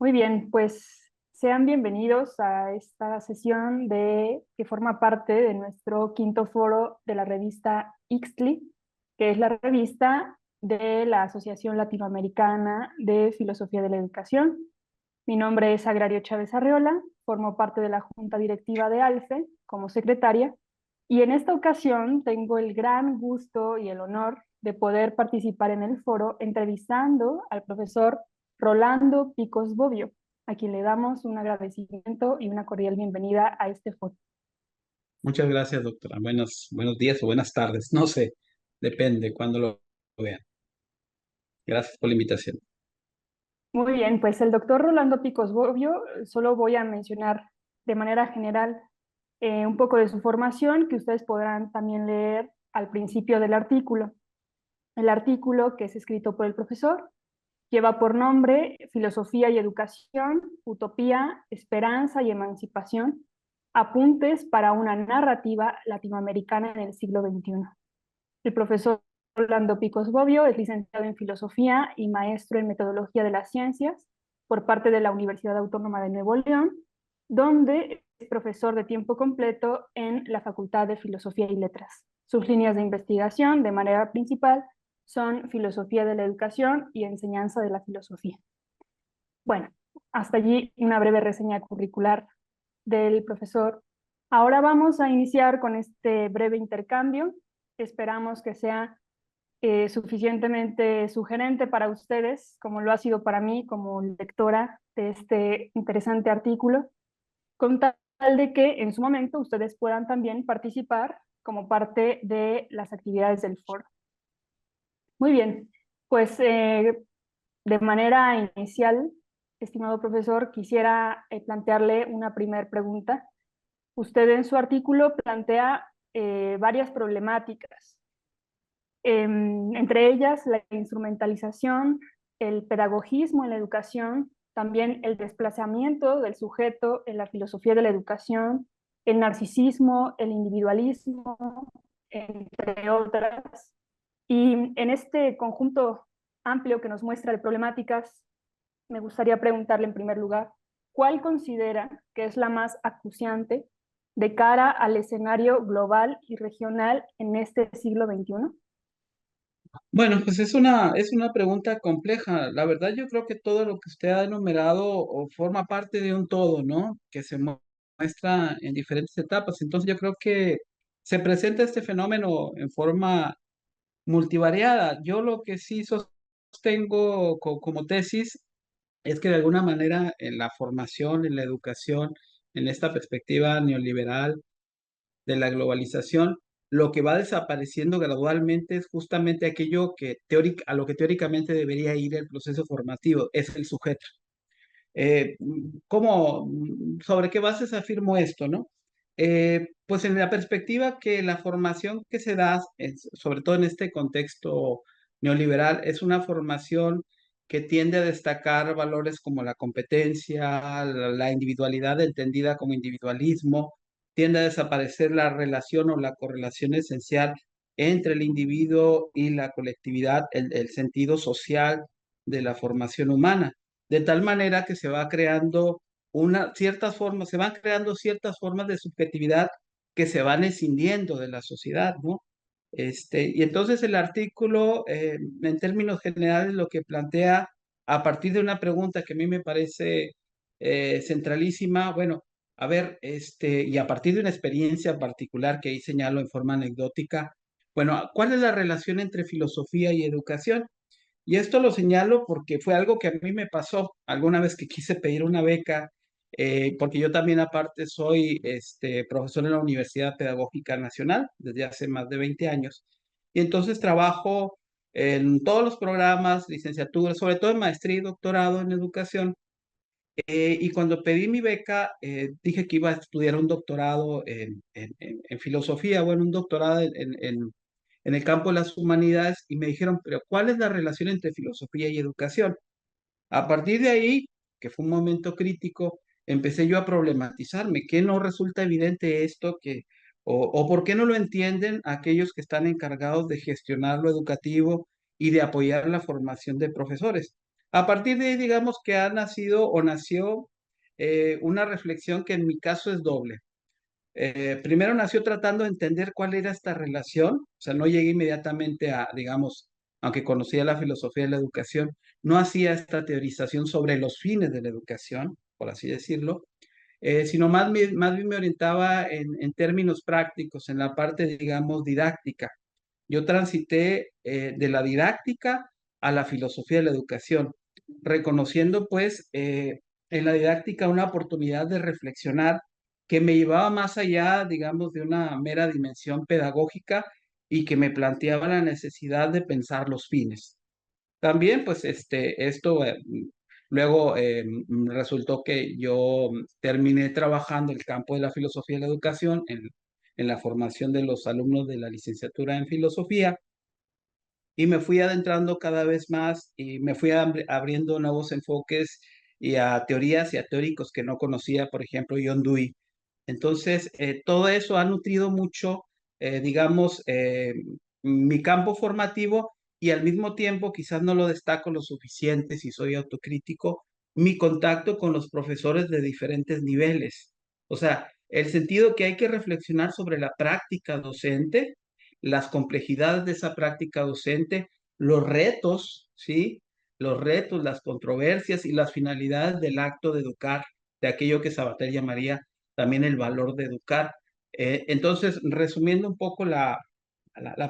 Muy bien, pues sean bienvenidos a esta sesión que forma parte de nuestro quinto foro de la revista Ixtli, que es la revista de la Asociación Latinoamericana de Filosofía de la Educación. Mi nombre es Agrario Chávez Arreola, formo parte de la Junta Directiva de ALFE como secretaria, y en esta ocasión tengo el gran gusto y el honor de poder participar en el foro entrevistando al profesor Rolando Picos Bobbio, a quien le damos un agradecimiento y una cordial bienvenida a este foro. Muchas gracias, doctora. Buenos días o buenas tardes. No sé, depende cuando lo vean. Gracias por la invitación. Muy bien, pues el doctor Rolando Picos Bobbio, solo voy a mencionar de manera general un poco de su formación, que ustedes podrán también leer al principio del artículo. El artículo, que es escrito por el profesor, lleva por nombre Filosofía y Educación, Utopía, Esperanza y Emancipación, apuntes para una narrativa latinoamericana en el siglo XXI. El profesor Orlando Picos Bobbio es licenciado en Filosofía y maestro en Metodología de las Ciencias por parte de la Universidad Autónoma de Nuevo León, donde es profesor de tiempo completo en la Facultad de Filosofía y Letras. Sus líneas de investigación, de manera principal, son filosofía de la educación y enseñanza de la filosofía. Bueno, hasta allí una breve reseña curricular del profesor. Ahora vamos a iniciar con este breve intercambio. Esperamos que sea suficientemente sugerente para ustedes, como lo ha sido para mí como lectora de este interesante artículo, con tal de que en su momento ustedes puedan también participar como parte de las actividades del foro. Muy bien, pues de manera inicial, estimado profesor, quisiera plantearle una primera pregunta. Usted en su artículo plantea varias problemáticas, entre ellas la instrumentalización, el pedagogismo en la educación, también el desplazamiento del sujeto en la filosofía de la educación, el narcisismo, el individualismo, entre otras. Y en este conjunto amplio que nos muestra de problemáticas, me gustaría preguntarle en primer lugar, ¿cuál considera que es la más acuciante de cara al escenario global y regional en este siglo XXI? Bueno, pues es una pregunta compleja. La verdad, yo creo que todo lo que usted ha enumerado o forma parte de un todo, ¿no? Que se muestra en diferentes etapas. Entonces, yo creo que se presenta este fenómeno en forma multivariada. Yo lo que sí sostengo como tesis es que de alguna manera en la formación, en la educación, en esta perspectiva neoliberal de la globalización, lo que va desapareciendo gradualmente es justamente aquello a lo que teóricamente debería ir el proceso formativo, es el sujeto. ¿Sobre qué bases afirmo esto, no? Pues en la perspectiva que la formación que se da, sobre todo en este contexto neoliberal, es una formación que tiende a destacar valores como la competencia, la individualidad entendida como individualismo, tiende a desaparecer la relación o la correlación esencial entre el individuo y la colectividad, el sentido social de la formación humana, de tal manera que se va creando se van creando ciertas formas de subjetividad que se van escindiendo de la sociedad, ¿no? Y entonces el artículo, en términos generales, lo que plantea a partir de una pregunta que a mí me parece centralísima, bueno, a ver, y a partir de una experiencia particular que ahí señalo en forma anecdótica, bueno, ¿cuál es la relación entre filosofía y educación? Y esto lo señalo porque fue algo que a mí me pasó alguna vez que quise pedir una beca, porque yo también aparte soy profesor en la Universidad Pedagógica Nacional desde hace más de 20 años. Y entonces trabajo en todos los programas, licenciatura, sobre todo en maestría y doctorado en educación. Y cuando pedí mi beca, dije que iba a estudiar un doctorado en filosofía, bueno, un doctorado en el campo de las humanidades, y me dijeron, pero ¿cuál es la relación entre filosofía y educación? A partir de ahí, que fue un momento crítico, empecé yo a problematizarme, ¿qué no resulta evidente esto? O por qué no lo entienden aquellos que están encargados de gestionar lo educativo y de apoyar la formación de profesores? A partir de ahí, digamos que ha nacido o nació una reflexión que en mi caso es doble. Primero nació tratando de entender cuál era esta relación, o sea, no llegué inmediatamente a, digamos, aunque conocía la filosofía de la educación, no hacía esta teorización sobre los fines de la educación, por así decirlo, sino más bien me orientaba en términos prácticos, en la parte, digamos, didáctica. Yo transité de la didáctica a la filosofía de la educación, reconociendo pues en la didáctica una oportunidad de reflexionar que me llevaba más allá, digamos, de una mera dimensión pedagógica y que me planteaba la necesidad de pensar los fines. También, pues, esto luego resultó que yo terminé trabajando el campo de la filosofía de la educación en la formación de los alumnos de la licenciatura en filosofía y me fui adentrando cada vez más y me fui abriendo nuevos enfoques y a teorías y a teóricos que no conocía, por ejemplo, John Dewey. Entonces, todo eso ha nutrido mucho, digamos, mi campo formativo y al mismo tiempo, quizás no lo destaco lo suficiente si soy autocrítico, mi contacto con los profesores de diferentes niveles. O sea, el sentido que hay que reflexionar sobre la práctica docente, las complejidades de esa práctica docente, los retos, ¿sí? Los retos, las controversias y las finalidades del acto de educar, de aquello que Sabater llamaría también el valor de educar. Entonces, resumiendo un poco la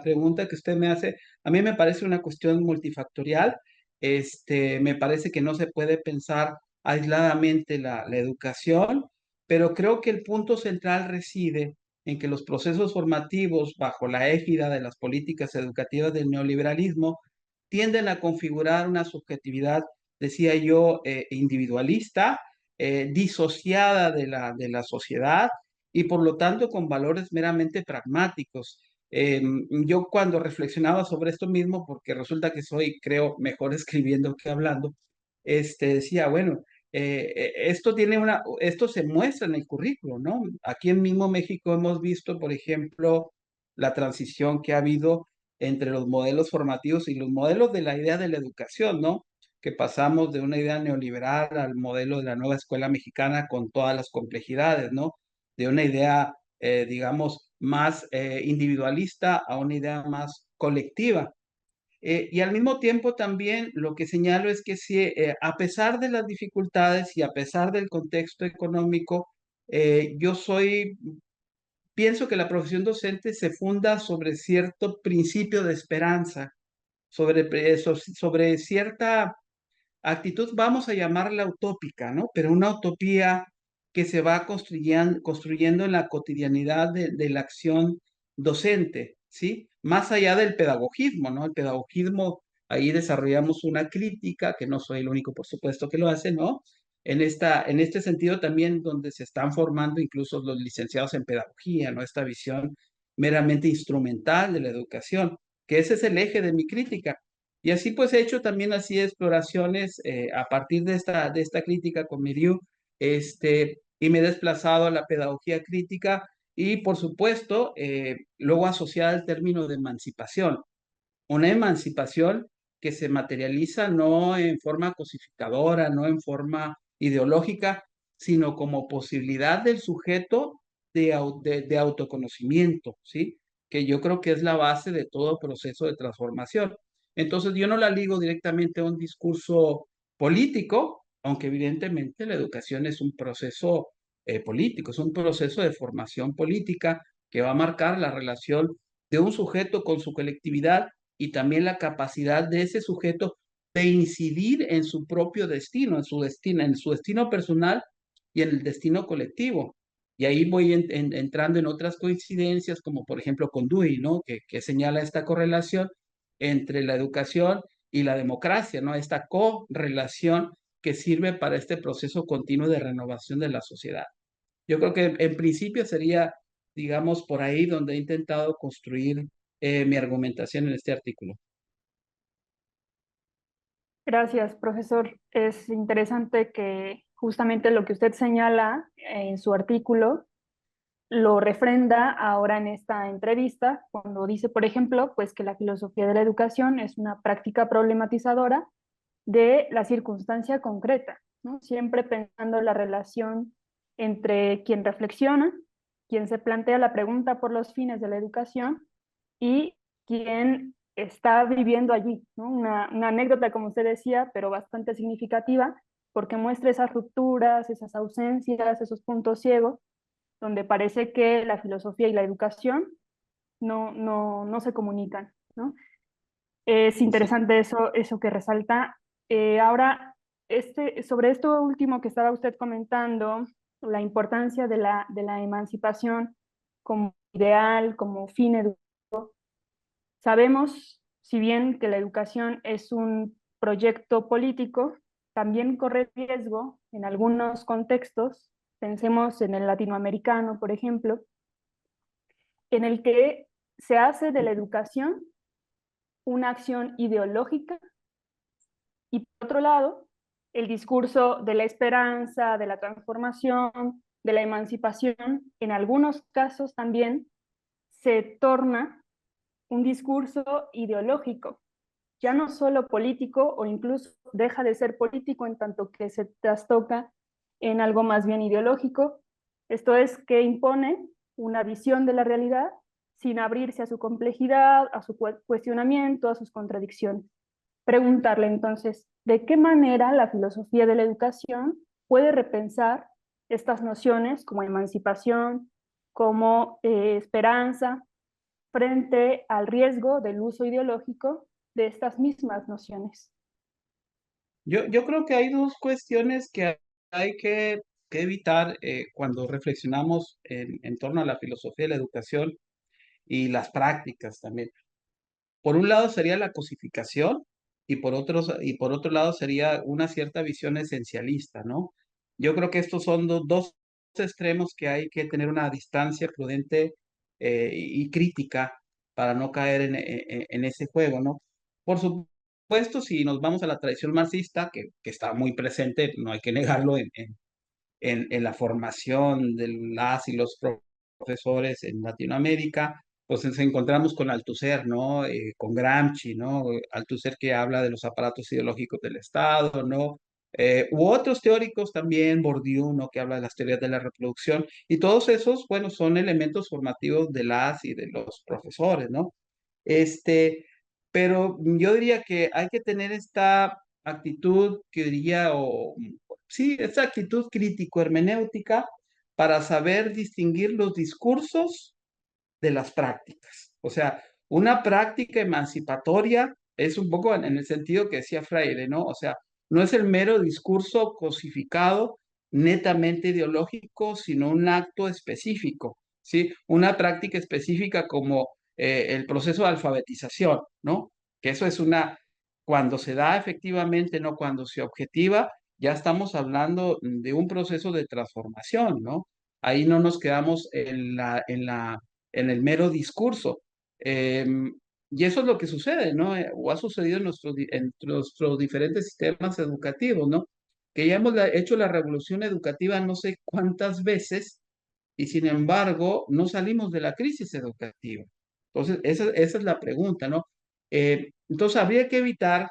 pregunta que usted me hace, a mí me parece una cuestión multifactorial. Me parece que no se puede pensar aisladamente la educación, pero creo que el punto central reside en que los procesos formativos bajo la égida de las políticas educativas del neoliberalismo tienden a configurar una subjetividad, decía yo, individualista, disociada de la sociedad y por lo tanto con valores meramente pragmáticos. Yo cuando reflexionaba sobre esto mismo, porque resulta que soy, creo, mejor escribiendo que hablando, decía, bueno, esto se muestra en el currículo, ¿no? Aquí en mismo México hemos visto, por ejemplo, la transición que ha habido entre los modelos formativos y los modelos de la idea de la educación, ¿no? Que pasamos de una idea neoliberal al modelo de la nueva escuela mexicana con todas las complejidades, ¿no? De una idea, digamos, más individualista a una idea más colectiva. Y al mismo tiempo también lo que señalo es que si, a pesar de las dificultades y a pesar del contexto económico, pienso que la profesión docente se funda sobre cierto principio de esperanza, sobre cierta actitud, vamos a llamarla utópica, ¿no? Pero una utopía que se va construyendo en la cotidianidad de la acción docente, ¿sí? Más allá del pedagogismo, ¿no? El pedagogismo, ahí desarrollamos una crítica, que no soy el único, por supuesto, que lo hace, ¿no? En este sentido también donde se están formando incluso los licenciados en pedagogía, ¿no? Esta visión meramente instrumental de la educación, que ese es el eje de mi crítica. Y así pues he hecho también así exploraciones a partir de esta crítica con Miriu, y me he desplazado a la pedagogía crítica y por supuesto luego asociada al término de emancipación. Una emancipación que se materializa no en forma cosificadora, no en forma ideológica, sino como posibilidad del sujeto de autoconocimiento, ¿sí? Que yo creo que es la base de todo proceso de transformación. Entonces, yo no la ligo directamente a un discurso político, aunque evidentemente la educación es un proceso político, es un proceso de formación política que va a marcar la relación de un sujeto con su colectividad y también la capacidad de ese sujeto de incidir en su propio destino, en su destino personal y en el destino colectivo. Y ahí voy entrando en otras coincidencias, como por ejemplo con Dewey, ¿no? Que señala esta correlación entre la educación y la democracia, ¿no? Esta correlación que sirve para este proceso continuo de renovación de la sociedad. Yo creo que en principio sería, digamos, por ahí donde he intentado construir mi argumentación en este artículo. Gracias, profesor. Es interesante que justamente lo que usted señala en su artículo lo refrenda ahora en esta entrevista, cuando dice, por ejemplo, pues que la filosofía de la educación es una práctica problematizadora de la circunstancia concreta, ¿no? Siempre pensando la relación entre quien reflexiona, quien se plantea la pregunta por los fines de la educación y quien está viviendo allí, ¿no? Una anécdota, como usted decía, pero bastante significativa, porque muestra esas rupturas, esas ausencias, esos puntos ciegos, donde parece que la filosofía y la educación no se comunican, ¿no? Es Sí. interesante eso que resalta. Ahora, sobre esto último que estaba usted comentando, la importancia de la emancipación como ideal, como fin educativo, sabemos, si bien que la educación es un proyecto político, también corre riesgo en algunos contextos, pensemos en el latinoamericano, por ejemplo, en el que se hace de la educación una acción ideológica y por otro lado, el discurso de la esperanza, de la transformación, de la emancipación, en algunos casos también se torna un discurso ideológico, ya no solo político o incluso deja de ser político en tanto que se trastoca en algo más bien ideológico. Esto es que impone una visión de la realidad sin abrirse a su complejidad, a su cuestionamiento, a sus contradicciones. Preguntarle entonces, ¿de qué manera la filosofía de la educación puede repensar estas nociones como emancipación, como esperanza, frente al riesgo del uso ideológico de estas mismas nociones? Yo creo que hay dos cuestiones que hay que evitar cuando reflexionamos en torno a la filosofía de la educación y las prácticas también. Por un lado sería la cosificación y por otro lado sería una cierta visión esencialista, ¿no? Yo creo que estos son dos extremos que hay que tener una distancia prudente y crítica para no caer en ese juego, ¿no? Por supuesto, si nos vamos a la tradición marxista, que está muy presente, no hay que negarlo en la formación de las y los profesores en Latinoamérica, pues nos encontramos con Althusser, ¿no? Con Gramsci, ¿no? Althusser que habla de los aparatos ideológicos del Estado, ¿no? U otros teóricos también, Bourdieu, ¿no? Que habla de las teorías de la reproducción, y todos esos, bueno, son elementos formativos de las y de los profesores, ¿no? Este, pero yo diría que hay que tener esta actitud que diría, o sí, esta actitud crítico-hermenéutica para saber distinguir los discursos de las prácticas. O sea, una práctica emancipatoria es un poco en el sentido que decía Freire, ¿no? O sea, no es el mero discurso cosificado, netamente ideológico, sino un acto específico, ¿sí? Una práctica específica como el proceso de alfabetización, ¿no? Que eso es cuando se da efectivamente, no cuando se objetiva, ya estamos hablando de un proceso de transformación, ¿no? Ahí no nos quedamos en el mero discurso. Eh, y eso es lo que sucede, ¿no? O ha sucedido en nuestros diferentes sistemas educativos, ¿no? Que ya hemos hecho la revolución educativa no sé cuántas veces y sin embargo no salimos de la crisis educativa. Entonces, esa es la pregunta, ¿no? Entonces, habría que evitar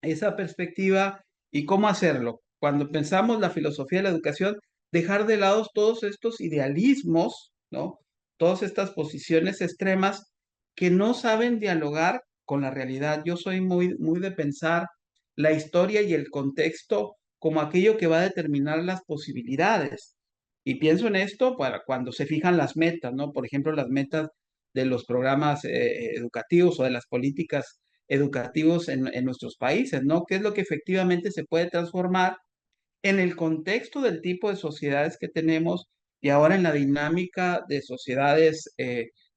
esa perspectiva y cómo hacerlo. Cuando pensamos la filosofía de la educación, dejar de lado todos estos idealismos, ¿no? Todas estas posiciones extremas que no saben dialogar con la realidad. Yo soy muy de pensar la historia y el contexto como aquello que va a determinar las posibilidades. Y pienso en esto para cuando se fijan las metas, ¿no? Por ejemplo, las metas de los programas educativos o de las políticas educativos en nuestros países, ¿no? ¿Qué es lo que efectivamente se puede transformar en el contexto del tipo de sociedades que tenemos y ahora en la dinámica de sociedades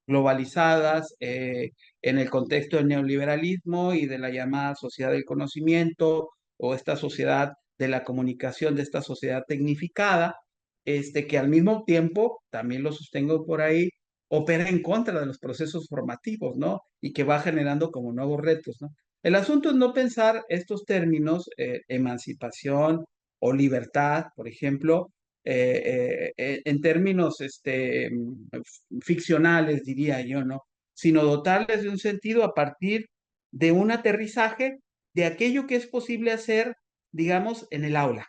globalizadas, en el contexto del neoliberalismo y de la llamada sociedad del conocimiento o esta sociedad de la comunicación, de esta sociedad tecnificada, que al mismo tiempo, también lo sostengo por ahí, opera en contra de los procesos formativos, ¿no? Y que va generando como nuevos retos, ¿no? El asunto es no pensar estos términos, emancipación, o libertad, por ejemplo, en términos ficcionales, diría yo, ¿no? Sino dotarles de un sentido a partir de un aterrizaje de aquello que es posible hacer, digamos, en el aula,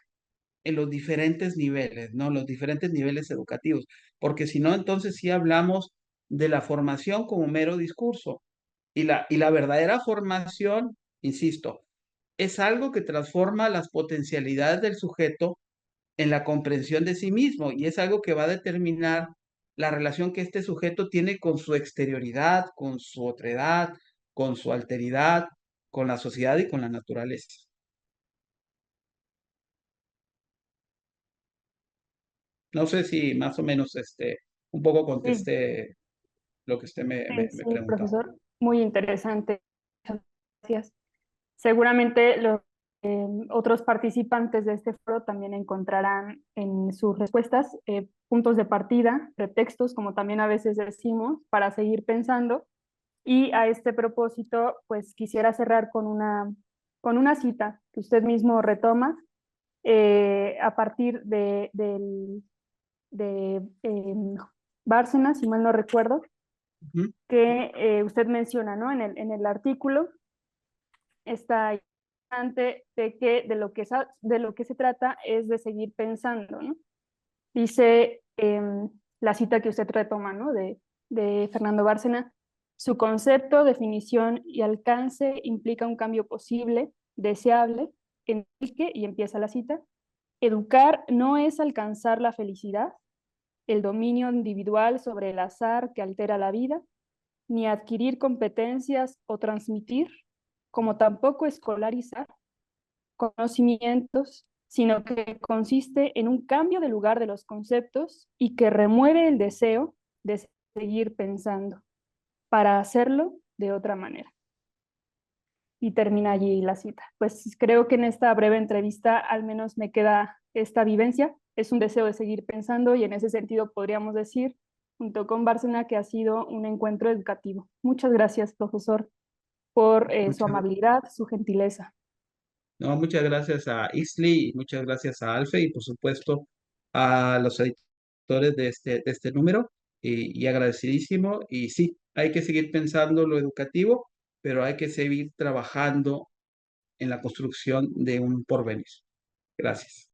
en los diferentes niveles, ¿no? Los diferentes niveles educativos, porque si no, entonces sí hablamos de la formación como mero discurso. Y la verdadera formación, insisto, es algo que transforma las potencialidades del sujeto en la comprensión de sí mismo y es algo que va a determinar la relación que este sujeto tiene con su exterioridad, con su otredad, con su alteridad, con la sociedad y con la naturaleza. No sé si más o menos un poco Sí, contesté lo que usted me sí, preguntaba. profesor, muy interesante. Muchas gracias. Seguramente los otros participantes de este foro también encontrarán en sus respuestas puntos de partida, pretextos, como también a veces decimos, para seguir pensando. Y a este propósito, pues quisiera cerrar con una cita que usted mismo retoma a partir de Bárcena, si mal no recuerdo, Ujú, que usted menciona, ¿no? En el artículo está importante de que de lo que se trata es de seguir pensando, ¿no? Dice la cita que usted retoma, ¿no? De Fernando Bárcena, su concepto, definición y alcance implica un cambio posible, deseable, en el que, y empieza la cita, educar no es alcanzar la felicidad, el dominio individual sobre el azar que altera la vida, ni adquirir competencias o transmitir, como tampoco escolarizar conocimientos, sino que consiste en un cambio de lugar de los conceptos y que remueve el deseo de seguir pensando para hacerlo de otra manera. Y termina allí la cita. Pues creo que en esta breve entrevista al menos me queda esta vivencia. Es un deseo de seguir pensando y en ese sentido podríamos decir, junto con Bárcena, que ha sido un encuentro educativo. Muchas gracias, profesor, por su muchas, amabilidad, su gentileza. no, muchas gracias a Isley y muchas gracias a Alfe y por supuesto a los editores de este número y agradecidísimo. Y sí, hay que seguir pensando lo educativo, pero hay que seguir trabajando en la construcción de un porvenir. Gracias.